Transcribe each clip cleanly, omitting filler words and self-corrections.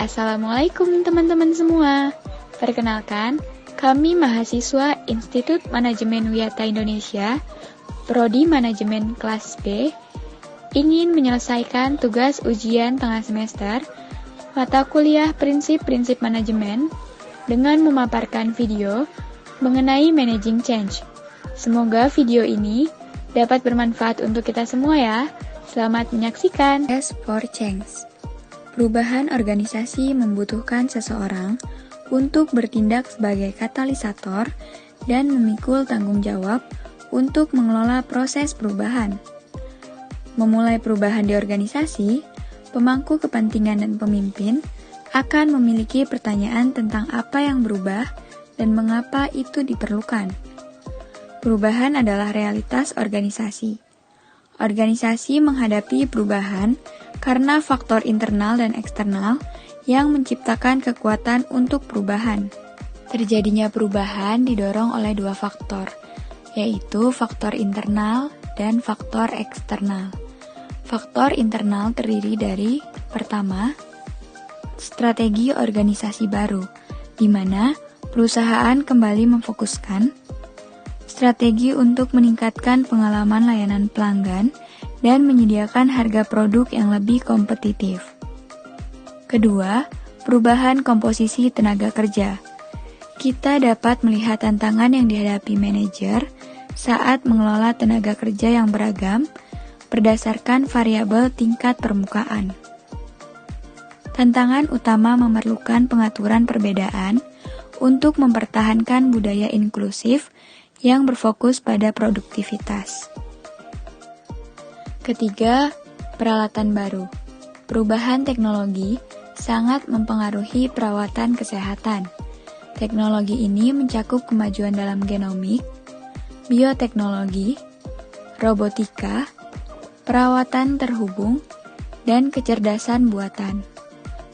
Assalamualaikum teman-teman semua. Perkenalkan, kami mahasiswa Institut Manajemen Wiyata Indonesia, Prodi Manajemen Kelas B, ingin menyelesaikan tugas ujian tengah semester mata kuliah Prinsip-Prinsip Manajemen dengan memaparkan video mengenai Managing Change. Semoga video ini dapat bermanfaat untuk kita semua ya. Selamat menyaksikan. S for Change. Perubahan organisasi membutuhkan seseorang untuk bertindak sebagai katalisator dan memikul tanggung jawab untuk mengelola proses perubahan. Memulai perubahan di organisasi, pemangku kepentingan dan pemimpin akan memiliki pertanyaan tentang apa yang berubah dan mengapa itu diperlukan. Perubahan adalah realitas organisasi. Organisasi menghadapi perubahan karena faktor internal dan eksternal yang menciptakan kekuatan untuk perubahan. Terjadinya perubahan didorong oleh dua faktor, yaitu faktor internal dan faktor eksternal. Faktor internal terdiri dari, pertama, strategi organisasi baru, di mana perusahaan kembali memfokuskan strategi untuk meningkatkan pengalaman layanan pelanggan dan menyediakan harga produk yang lebih kompetitif. Kedua, perubahan komposisi tenaga kerja. Kita dapat melihat tantangan yang dihadapi manajer saat mengelola tenaga kerja yang beragam berdasarkan variabel tingkat permukaan. Tantangan utama memerlukan pengaturan perbedaan untuk mempertahankan budaya inklusif yang berfokus pada produktivitas. Ketiga, peralatan baru. Perubahan teknologi sangat mempengaruhi perawatan kesehatan. Teknologi ini mencakup kemajuan dalam genomik, bioteknologi, robotika, perawatan terhubung, dan kecerdasan buatan.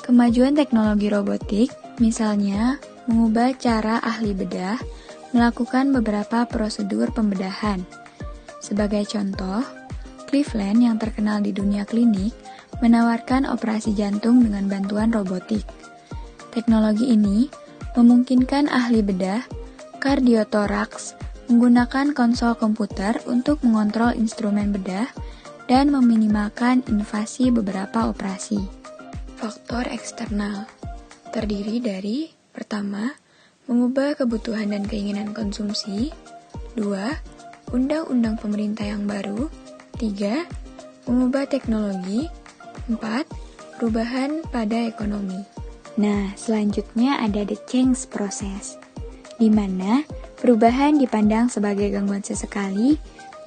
Kemajuan teknologi robotik, misalnya, mengubah cara ahli bedah melakukan beberapa prosedur pembedahan. Sebagai contoh, Cleveland yang terkenal di dunia klinik menawarkan operasi jantung dengan bantuan robotik. Teknologi ini memungkinkan ahli bedah kardiotoraks menggunakan konsol komputer untuk mengontrol instrumen bedah dan meminimalkan invasi beberapa operasi. Faktor eksternal terdiri dari, pertama, mengubah kebutuhan dan keinginan konsumsi. 2. Undang-undang pemerintah yang baru. 3. Mengubah teknologi. 4. Perubahan pada ekonomi. Nah, selanjutnya ada the change process, di mana perubahan dipandang sebagai gangguan sesekali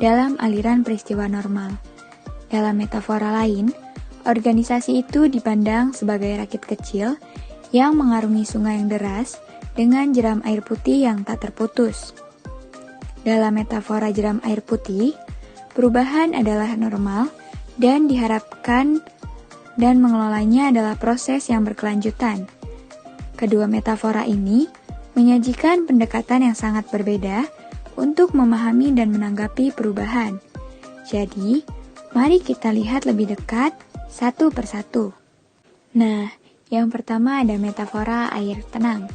dalam aliran peristiwa normal. Dalam metafora lain, organisasi itu dipandang sebagai rakit kecil yang mengarungi sungai yang deras dengan jeram air putih yang tak terputus. Dalam metafora jeram air putih, perubahan adalah normal dan diharapkan dan mengelolanya adalah proses yang berkelanjutan. Kedua metafora ini menyajikan pendekatan yang sangat berbeda untuk memahami dan menanggapi perubahan. Jadi, mari kita lihat lebih dekat satu persatu. Nah, yang pertama ada metafora air tenang.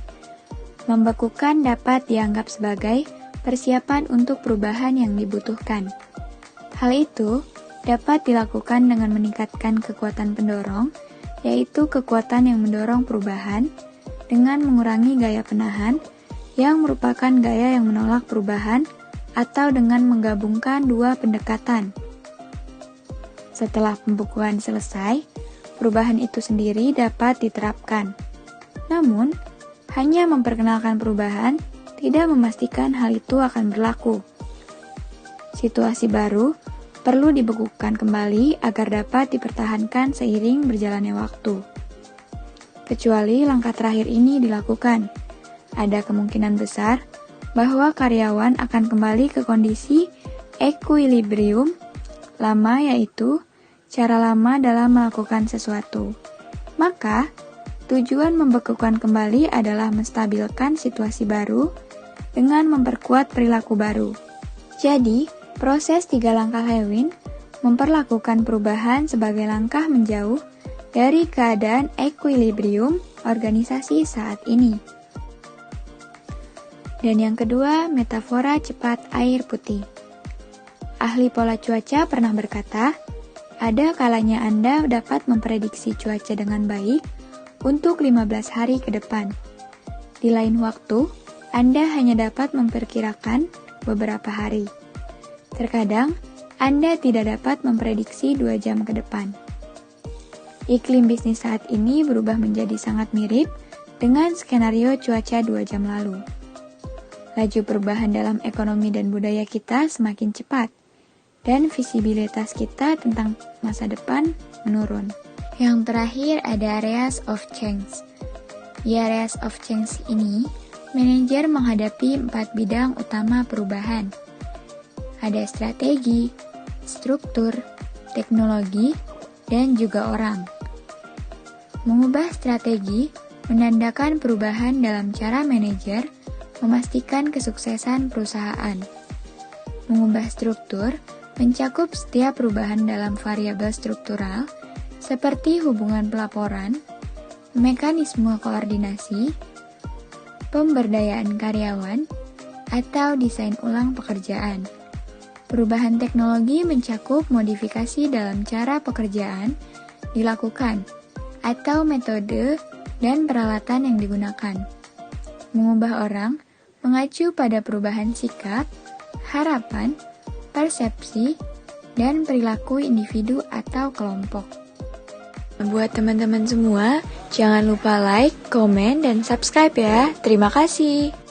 Membekukan dapat dianggap sebagai persiapan untuk perubahan yang dibutuhkan. Hal itu dapat dilakukan dengan meningkatkan kekuatan pendorong, yaitu kekuatan yang mendorong perubahan, dengan mengurangi gaya penahan, yang merupakan gaya yang menolak perubahan, atau dengan menggabungkan dua pendekatan. Setelah pembekuan selesai, perubahan itu sendiri dapat diterapkan. Namun, hanya memperkenalkan perubahan tidak memastikan hal itu akan berlaku. Situasi baru perlu dibekukan kembali agar dapat dipertahankan seiring berjalannya waktu. Kecuali langkah terakhir ini dilakukan, ada kemungkinan besar bahwa karyawan akan kembali ke kondisi equilibrium lama, yaitu cara lama dalam melakukan sesuatu. Maka, tujuan membekukan kembali adalah menstabilkan situasi baru dengan memperkuat perilaku baru. Jadi, proses 3 langkah Lewin memperlakukan perubahan sebagai langkah menjauh dari keadaan equilibrium organisasi saat ini. Dan yang kedua, metafora cepat air putih. Ahli pola cuaca pernah berkata, ada kalanya Anda dapat memprediksi cuaca dengan baik untuk 15 hari ke depan. Di lain waktu, Anda hanya dapat memperkirakan beberapa hari. Terkadang, Anda tidak dapat memprediksi 2 jam ke depan. Iklim bisnis saat ini berubah menjadi sangat mirip dengan skenario cuaca 2 jam lalu. Laju perubahan dalam ekonomi dan budaya kita semakin cepat, dan visibilitas kita tentang masa depan menurun. Yang terakhir ada areas of change. Di areas of change ini, manajer menghadapi 4 bidang utama perubahan. Ada strategi, struktur, teknologi, dan juga orang. Mengubah strategi menandakan perubahan dalam cara manajer memastikan kesuksesan perusahaan. Mengubah struktur mencakup setiap perubahan dalam variabel struktural seperti hubungan pelaporan, mekanisme koordinasi, pemberdayaan karyawan, atau desain ulang pekerjaan. Perubahan teknologi mencakup modifikasi dalam cara pekerjaan dilakukan atau metode dan peralatan yang digunakan. Mengubah orang mengacu pada perubahan sikap, harapan, persepsi, dan perilaku individu atau kelompok. Buat teman-teman semua, jangan lupa like, komen, dan subscribe ya. Terima kasih.